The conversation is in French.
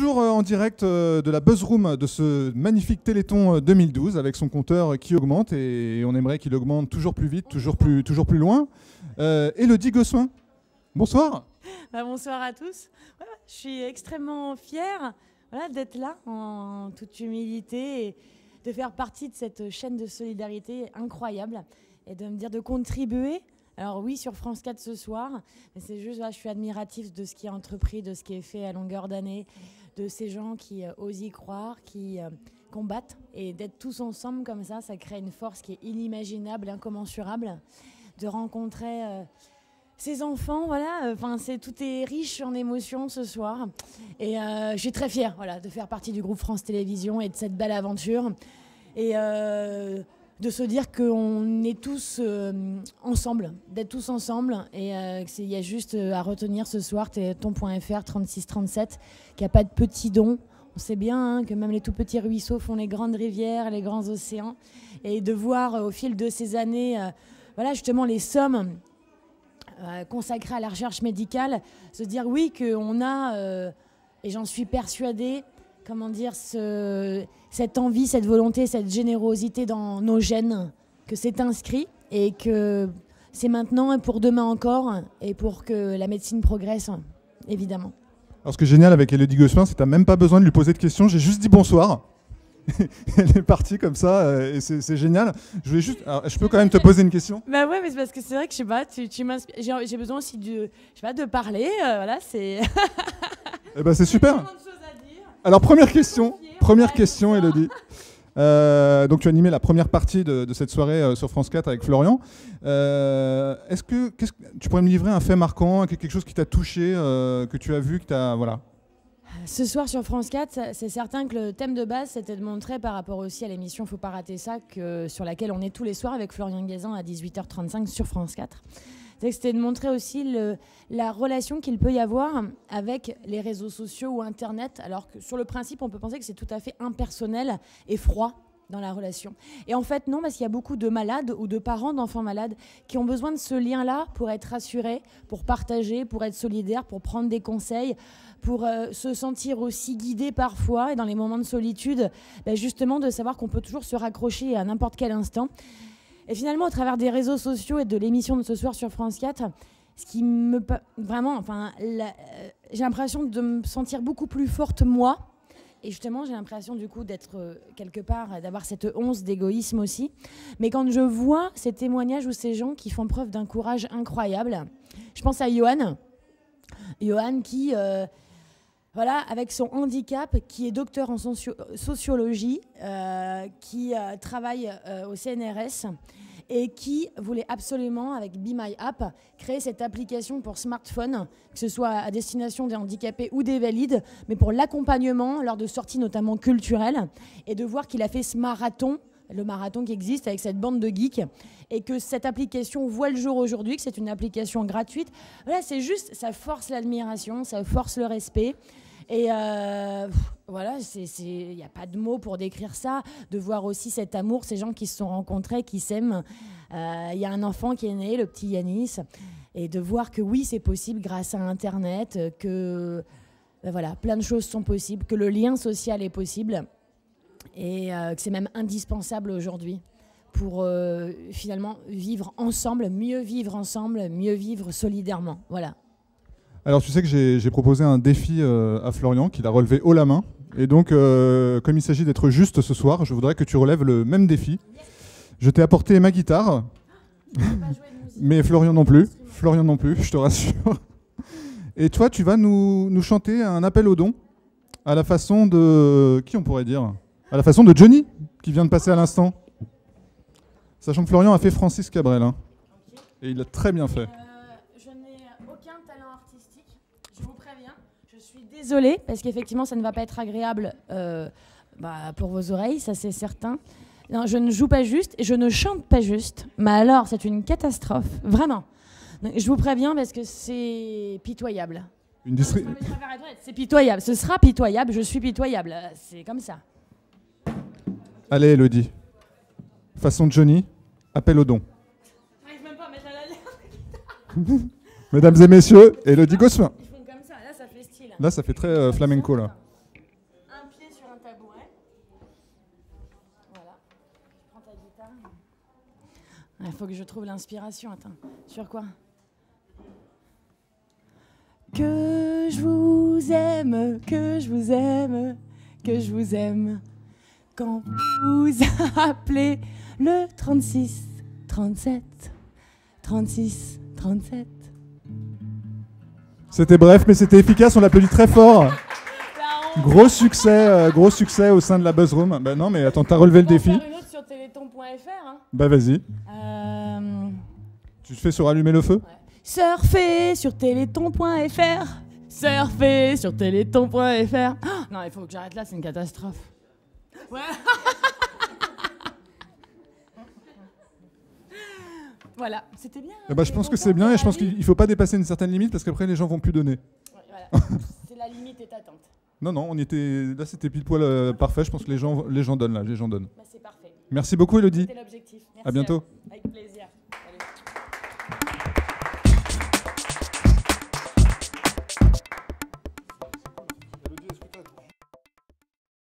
toujours en direct de la Buzz Room de ce magnifique Téléthon 2012 avec son compteur qui augmente et on aimerait qu'il augmente toujours plus vite, toujours plus loin. Élodie Gossuin, bonsoir. Bonsoir à tous. Voilà, je suis extrêmement fière d'être là en toute humilité et de faire partie de cette chaîne de solidarité incroyable et de me dire de contribuer. Alors oui, sur France 4 ce soir, mais c'est juste, je suis admirative de ce qui est entrepris, de ce qui est fait à longueur d'année, de ces gens qui osent y croire, qui combattent. Et d'être tous ensemble comme ça crée une force qui est inimaginable, incommensurable. De rencontrer ces enfants, tout est riche en émotions ce soir. Et je suis très fière de faire partie du groupe France Télévisions et de cette belle aventure. Et de se dire qu'on est tous ensemble, d'être tous ensemble. Et il y a juste à retenir ce soir, Téléthon.fr 3637, qu'il n'y a pas de petits dons. On sait bien que même les tout petits ruisseaux font les grandes rivières, les grands océans. Et de voir au fil de ces années, justement les sommes consacrées à la recherche médicale, se dire oui qu'on a, et j'en suis persuadée, cette envie, cette volonté, cette générosité dans nos gènes, que c'est inscrit et que c'est maintenant et pour demain encore et pour que la médecine progresse, évidemment. Alors ce qui est génial avec Élodie Gossuin, c'est que tu n'as même pas besoin de lui poser de questions, j'ai juste dit bonsoir. Elle est partie comme ça et c'est génial. Je peux quand même te poser une question? Bah ouais, mais c'est parce que c'est vrai que je sais pas, tu m'inspires. J'ai besoin aussi de parler. C'est. Eh ben c'est super. Alors première question, Élodie. Donc tu as animé la première partie de cette soirée sur France 4 avec Florian. Est-ce que tu pourrais me livrer un fait marquant, quelque chose qui t'a touché, que tu as vu, Ce soir sur France 4, c'est certain que le thème de base, c'était de montrer par rapport aussi à l'émission Faut pas rater ça, sur laquelle on est tous les soirs avec Florian Gazan à 18h35 sur France 4. C'était de montrer aussi la relation qu'il peut y avoir avec les réseaux sociaux ou Internet, alors que sur le principe, on peut penser que c'est tout à fait impersonnel et froid dans la relation. Et en fait, non, parce qu'il y a beaucoup de malades ou de parents d'enfants malades qui ont besoin de ce lien-là pour être rassurés, pour partager, pour être solidaires, pour prendre des conseils, pour se sentir aussi guidés parfois, et dans les moments de solitude, justement de savoir qu'on peut toujours se raccrocher à n'importe quel instant. Et finalement, au travers des réseaux sociaux et de l'émission de ce soir sur France 4, ce qui me... Vraiment, j'ai l'impression de me sentir beaucoup plus forte, moi. Et justement, j'ai l'impression du coup d'être quelque part, d'avoir cette once d'égoïsme aussi. Mais quand je vois ces témoignages ou ces gens qui font preuve d'un courage incroyable, je pense à Johan qui, avec son handicap, qui est docteur en sociologie, qui travaille au CNRS et qui voulait absolument, avec Be My App, créer cette application pour smartphone, que ce soit à destination des handicapés ou des valides, mais pour l'accompagnement lors de sorties notamment culturelles, et de voir qu'il a fait ce marathon, le marathon qui existe avec cette bande de geeks, et que cette application voit le jour aujourd'hui, que c'est une application gratuite. C'est juste, ça force l'admiration, ça force le respect. Et il n'y a pas de mots pour décrire ça, de voir aussi cet amour, ces gens qui se sont rencontrés, qui s'aiment. Il y a un enfant qui est né, le petit Yanis, et de voir que oui, c'est possible grâce à Internet, que plein de choses sont possibles, que le lien social est possible, et que c'est même indispensable aujourd'hui pour finalement vivre ensemble, mieux vivre solidairement. Voilà. Alors tu sais que j'ai proposé un défi à Florian qu'il a relevé haut la main. Et donc, comme il s'agit d'être juste ce soir, je voudrais que tu relèves le même défi. Je t'ai apporté ma guitare, mais Florian non plus, je te rassure. Et toi, tu vas nous chanter un appel aux dons à la façon de... Qui on pourrait dire? À la façon de Johnny, qui vient de passer à l'instant. Sachant que Florian a fait Francis Cabrel. Hein. Et il a très bien fait. Désolée, parce qu'effectivement, ça ne va pas être agréable pour vos oreilles, ça c'est certain. Non, je ne joue pas juste et je ne chante pas juste. Mais alors, c'est une catastrophe, vraiment. Donc, je vous préviens parce que c'est pitoyable. C'est pitoyable, ce sera pitoyable, je suis pitoyable. C'est comme ça. Allez, Élodie. Façon Johnny, appel aux dons. J'arrive même pas à mettre la guitare. Mesdames et messieurs, Élodie Gossuin. Ils font comme ça, là ça fait style. Là, ça fait très flamenco, là. Il faut que je trouve l'inspiration. Attends, sur quoi? Que je vous aime, que je vous aime, que je vous aime. Quand vous appelez le 36, 37, 36, 37. C'était bref, mais c'était efficace, on l'applaudit très fort. Gros succès au sein de la Buzzroom. Bah non, mais attends, t'as relevé le défi. On va faire une autre sur téléthon.fr. Hein. Bah vas-y. Tu te fais sur allumer le feu? Ouais. Surfer sur téléthon.fr. Surfer sur téléthon.fr. Oh, non, il faut que j'arrête là, c'est une catastrophe. Ouais. Voilà, c'était bien. Eh bah, je pense que c'est bien et je pense qu'il ne faut pas dépasser une certaine limite parce qu'après les gens vont plus donner. Ouais, voilà. C'est la limite est atteinte. Non, on y était. Là, c'était pile poil parfait. Je pense que les gens donnent là. Les gens donnent. Bah, c'est parfait. Merci beaucoup, Elodie. C'était l'objectif. Merci à bientôt. Avec plaisir. Salut.